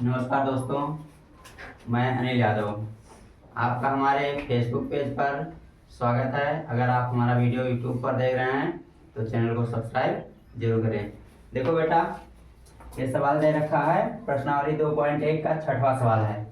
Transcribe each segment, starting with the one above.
नमस्कार दोस्तों, मैं अनिल यादव। आपका हमारे फेसबुक पेज पर स्वागत है। अगर आप हमारा वीडियो यूट्यूब पर देख रहे हैं तो चैनल को सब्सक्राइब जरूर करें। देखो बेटा, ये सवाल दे रखा है प्रश्नावली 2.1 का छठवां सवाल है।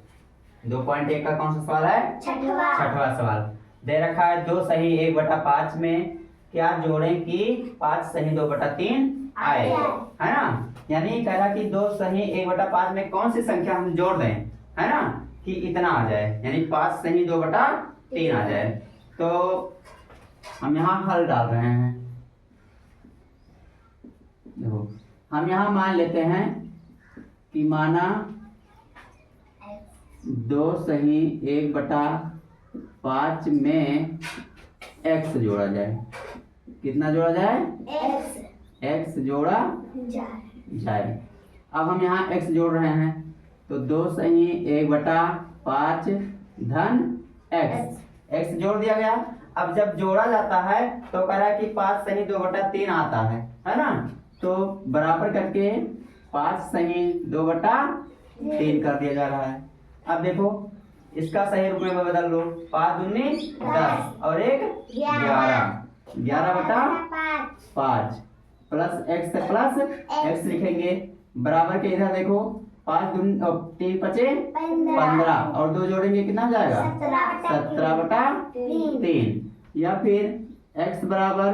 2.1 का कौन सा सवाल है? छठवां सवाल दे रखा है। 2 सही 1/5 में क्या जोड़ें कि 5 सही 2/3 आए, है ना। यानी कह रहा कि 2 सही 1/5 में कौन सी संख्या हम जोड़ दें, है ना, कि इतना आ जाए, यानी 5 सही 2/3 आ जाए। तो हम यहाँ हल डाल रहे हैं। देखो, हम यहाँ मान लेते हैं कि माना 2 सही 1/5 में x जोड़ा जाए। कितना जोड़ा जाए? x जोड़ा जाए। अब हम यहाँ x जोड़ रहे हैं तो 2 सही 1/5 धन x जोड़ दिया गया। अब जब जोड़ा जाता है तो कह रहा है कि 5 सही 2/3 आता है ना। तो बराबर करके 5 सही 2/3 कर दिया जा रहा है। अब देखो, इसका सही रूप में बदल लो। 5 दूनी 10 और 1 11, 11/5 प्लस x प्लस x लिखेंगे। बराबर के इधर देखो, 5 दूनी 3 5 15 और 2 जोड़ेंगे कितना हो जाएगा? 17/3। या फिर x बराबर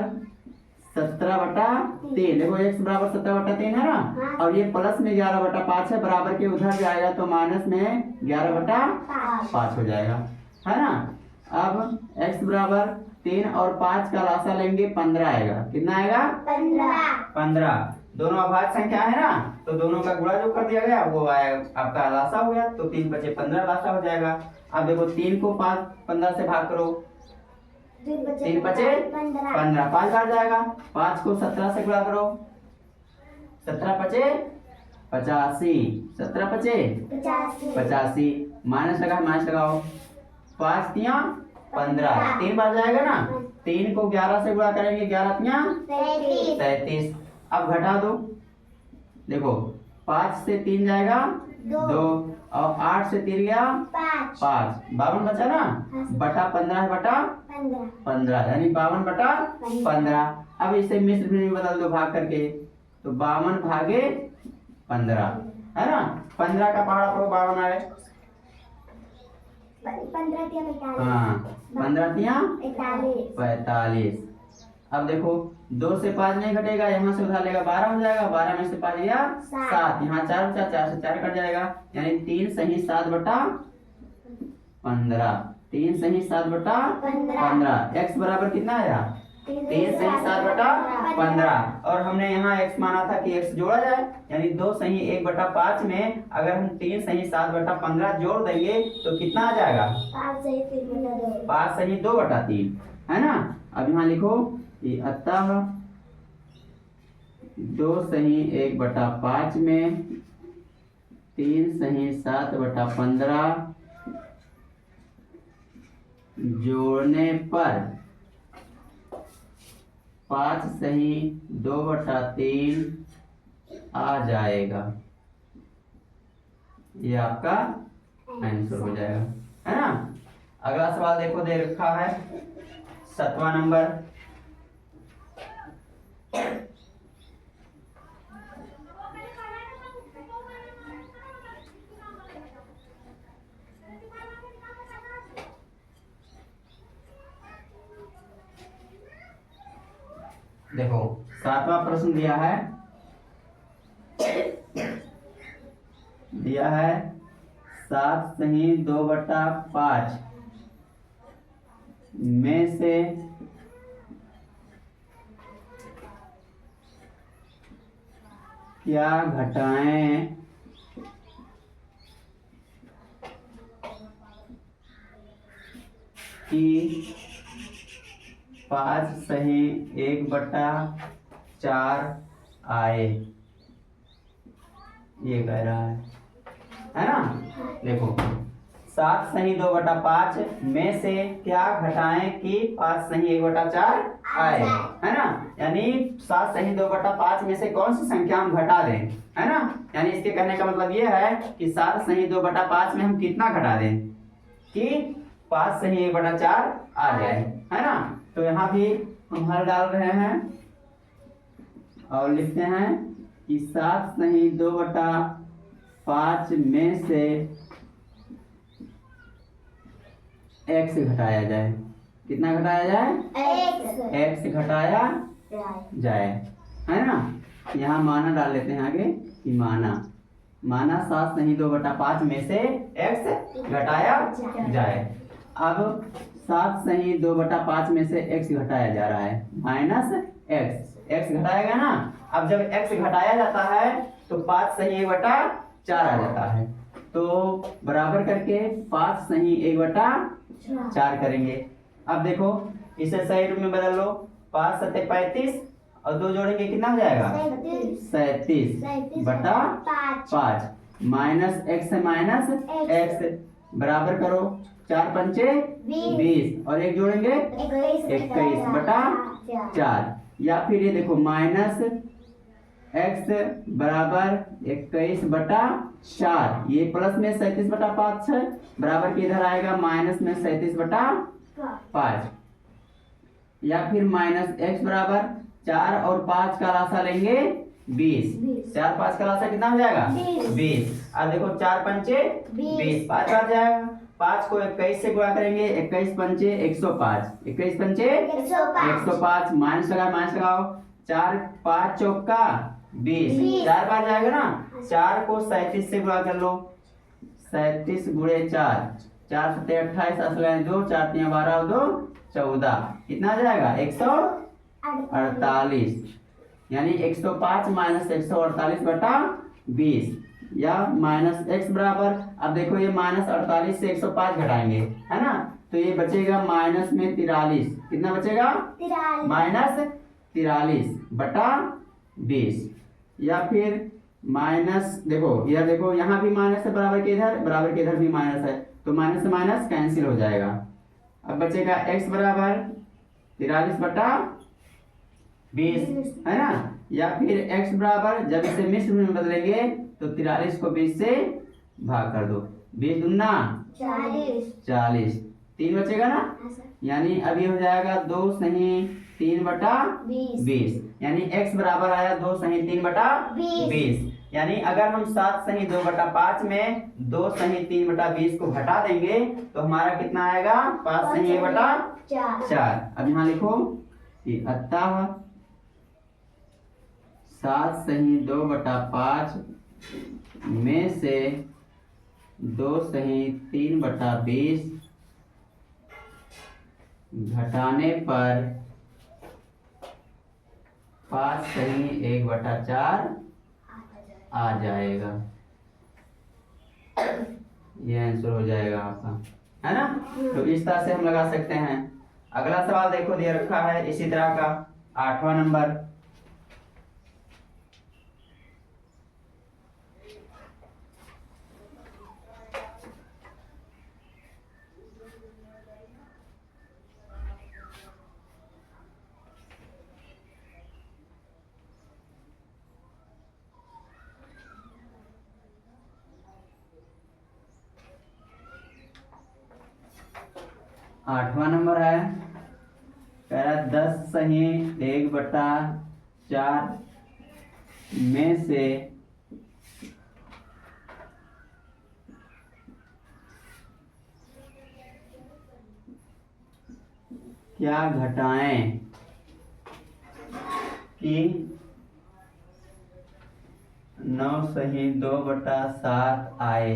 17/3। देखो x बराबर 17/3 है ना, और ये प्लस में 11/5 है। बराबर के उधर जाएगा तो माइनस में 11/5 हो जाएगा, है ना। अब x बराबर 3 और 5 का लासा लेंगे 15 आएगा। कितना आएगा? 15। दोनों अभाज्य संख्या है ना, तो दोनों का गुणा जो कर दिया गया वो आएगा आपका लासा हो गया। तो 3 बचे 15 लासा हो जाएगा। अब देखो, 3 को 15 से भाग करो, 3 बचे 15, 5 काट जाएगा। 5 को 17 से गुणा करो, 17 बचे 85, 17 बचे 85। माइनस लगाओ, 5 तिया 15, 3 बार जाएगा ना। 3 को 11 से गुणा करेंगे, 11 तिया 33। अब घटा दो, देखो 5 से 3 जाएगा 2 और 8 से 3 गया 5, 52 बचा ना, बटा 15 है, बटा 15 यानी 52/15। अब इसे मिश्र में बदल दो भाग करके, तो 52 भागे 15, है ना। 15 का पहाड़ा पर 52 आए, 15 तिया 45। अब देखो, 2 से 5 नहीं घटेगा, यहाँ से उधार लेगा 12 हो जाएगा। 12 में से 5 गया 7, यहाँ 4 बचा, 4 से 4 कट जाएगा, यानी 3 सही 7/15। 3 सही 7/15। x बराबर कितना आया? 3 सही 7/15। और हमने यहाँ x माना था कि x जोड़ा जाए, यानी 2 सही 1/5 में अगर हम 3 सही 7/15 जोड़ देंगे तो कितना आ जाएगा? 5 सही 2/3, है ना। अब यहाँ लिखो कि अतः 2 सही 1/5 में 3 सही 7/15 जोड़ने पर 5 सही 2/3 आ जाएगा। ये आपका आंसर हो जाएगा, है ना। अगला सवाल देखो, दे रखा है 7वां नंबर। देखो, 7वां प्रश्न दिया है 7 सही 2/5 में से क्या घटाएं कि 5 सही 1/4 आए। ये कह रहा है ना। देखो, 7 सही 2/5 में से क्या घटाएं कि 5 सही 1/4 आए। है ना, यानी 7 सही 2/5 में से कौन सी संख्या हम घटा दें, है ना। यानी इसके कहने का मतलब ये है कि 7 सही 2/5 में हम कितना घटा दें कि 5 सही 1/4 आ जाए, है ना। तो यहाँ भी हम हल डाल रहे हैं और लिखते हैं कि 7 सही 2/5 में से x घटाया जाए। कितना घटाया जाए? x घटाया जाए, है ना। यहाँ माना डाल लेते हैं आगे कि माना 7 सही 2/5 में से x घटाया जाए। अब 7 सही 2/5 में से x घटाया जा रहा है माइनस x घटाएगा ना। अब जब x घटाया जाता है तो 5 सही 1/4 आ जाता है, तो बराबर करके 5 सही 1/4 करेंगे। अब देखो इसे सही रूप में बदल लो, 5 सत्ते 35 और 2 जोड़ेंगे कितना हो जाएगा? 37/5 माइनस x है माइनस x बराबर करो 4 पंचे 20 और 1 जोड़ेंगे 21/4। या फिर ये देखो माइनस x बराबर 21/4, ये प्लस में 37/5 है बराबर के इधर आएगा माइनस में 37/5। या फिर माइनस x बराबर 4 और 5 का लासा लेंगे 20, 4 5 का लासा कितना हो जाएगा? 20। अब देखो 4 पंचे 20, 5 आ जाएगा, 5 को 21 से गुणा करेंगे, 21 पंचे 105, 21 पंचे 105 माइनस लगाओ 4 5 चौका 20, 4 बार जाएगा ना। 4 को 37 से गुणा कर लो, 37 गुणे 4, 4 सत्ते 28 असलें 2, 4 3 12 2 14, कितना आ जाएगा? 148, यानी 105 माइनस 148/20। या माइनस x बराबर, अब देखो ये माइनस 48 से 105 घटाएंगे, है ना, तो ये बचेगा माइनस में 43। कितना बचेगा? माइनस 43/20। या फिर माइनस देखो यह देखो यहाँ भी माइनस है बराबर के इधर भी माइनस है, तो माइनस से माइनस कैंसिल हो जाएगा। अब बचेगा x बराबर 43/20, है ना। या फिर x बराबर, जब इसे मिश्र में बदलेंगे तो 43 को 20 से भाग कर दो, 20 दूना 40, 3 बचेगा ना। यानी अभी हो जाएगा 2 सही 3/20, यानी x बराबर आया 2 सही 3/20। यानी अगर हम 7 सही 2/5 में 2 सही 3/20 को घटा देंगे तो हमारा कितना आएगा? 5 सही 1/4। अब यहाँ लिखो कि अतः 7 सही 2/5 में से 2 सही 3/20 घटाने पर 5 सही 1/4 आ जाएगा। ये आंसर हो जाएगा आपका, है ना। तो इस तरह से हम लगा सकते हैं। अगला सवाल देखो दिया रखा है इसी तरह का, 8वां नंबर। आठवां नंबर है, कह रहा 10 सही 1/4 में से क्या घटाएं कि 9 सही 2/7 आए।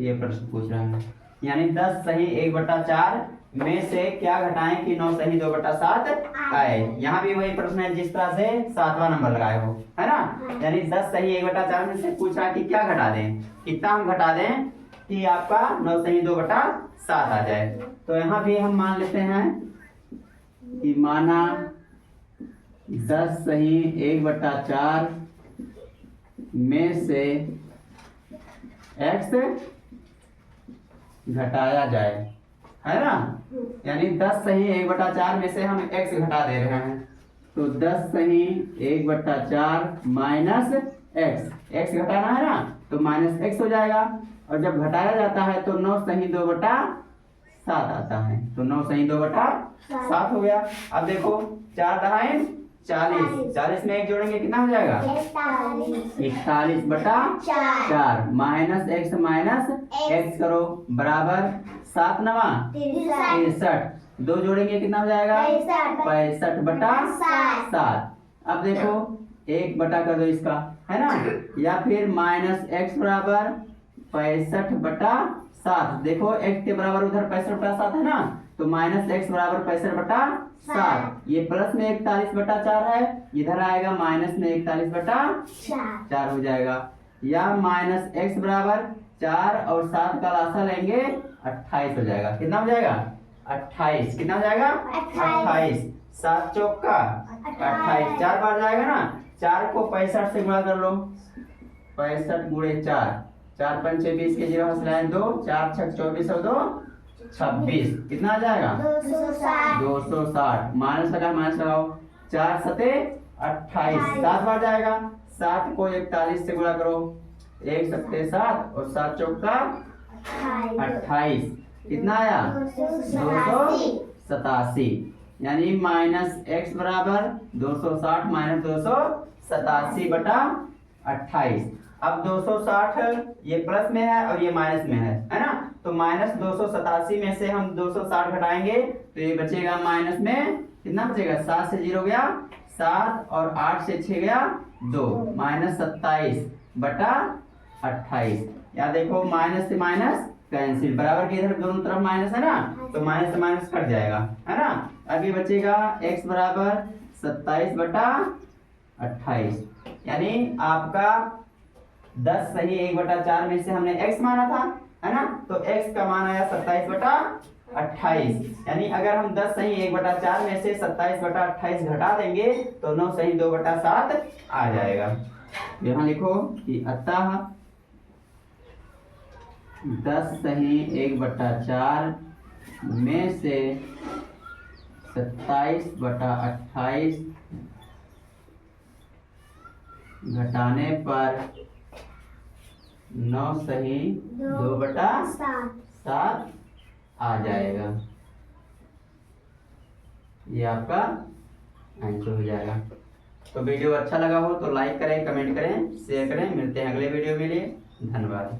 ये प्रश्न पूछ रहा है, यानी 10 सही 1/4 में से क्या घटाएं कि 9 सही 2/7 आए। यहाँ भी वही प्रश्न है जिस तरह से 7वां नंबर लगाए हो, है ना। यानी 10 सही 1/4 में से पूछ रहा है कि क्या घटा दें, कितना हम घटा दें कि आपका 9 सही 2/7 आ जाए। तो यहाँ भी हम मान लेते हैं कि माना 10 सही 1/4 में से x घटाया जाए, है ना। यानी 10 सही 1/4 में से हम x घटा दे रहे हैं, तो 10 सही 1/4 माइनस x घटाना है ना, तो माइनस x हो जाएगा। और जब घटाया जाता है तो 9 सही 2/7 आता है, तो 9 सही 2/7 हो गया। अब देखो 4 दहाई 40, 40 में 1 जोड़ेंगे कितना हो जाएगा 41/4 माइनस x करो बराबर 7 नवा 63, 2 जोड़ेंगे कितना हो जाएगा 65/7। अब देखो 1 बटा कर दो इसका, है ना, या फिर माइनस x बराबर 65/7। देखो x के बराबर उधर 65/7 है ना, तो माइनस x बराबर 65/7। ये प्लस में 41/4 है, इधर आएगा माइनस में 41/4 हो जाएगा। या माइनस x बराबर 4 और 7 का लासा लेंगे 28 हो जाएगा। कितना हो जाएगा 28, कितना हो जाएगा 28, 7 चौका 28, 4 बार जाएगा ना, 4 को 65 से गुणा कर लो, 65 गुणे 4, 4 पंचे 20 के 0 हंसलाएं 2, 4 छक 24 और 2 26, कितना आ जाएगा 260। माइनस लगाओ 4 सते 28, 7 बार जाएगा, 7 को 41 से गुणा करो, 1 सत्ते 7 और 7 चौका 28, कितना आया 287। यानी माइनस x बराबर 260 माइनस 287/28। अब 260 ये प्लस में है और ये माइनस में है ना, तो माइनस 287 में से हम 260 घटाएंगे तो ये बचेगा माइनस में, कितना बचेगा 7 से 0 गया 7 और 8 से 6 गया 2, माइनस 27/28। या देखो माइनस से माइनस कैंसिल, बराबर के इधर दोनों तरफ माइनस है ना, तो माइनस से माइनस कट जाएगा, है ना। अभी बचेगा x बराबर 27/28। यानी आपका 10 सही 1/4 में से हमने x माना था, है ना, तो x का मान आया 27/28। यानी अगर हम 10 सही 1/4 में से 27/28 घटा देंगे तो 9 सही 2/7 आ जाएगा। यहाँ लिखो कि अतः 10 सही 1/4 में से 27/28 घटाने पर 9 सही 2/7 आ जाएगा। ये आपका आंसर हो जाएगा। तो वीडियो अच्छा लगा हो तो लाइक करें, कमेंट करें, शेयर करें। मिलते हैं अगले वीडियो के लिए। धन्यवाद।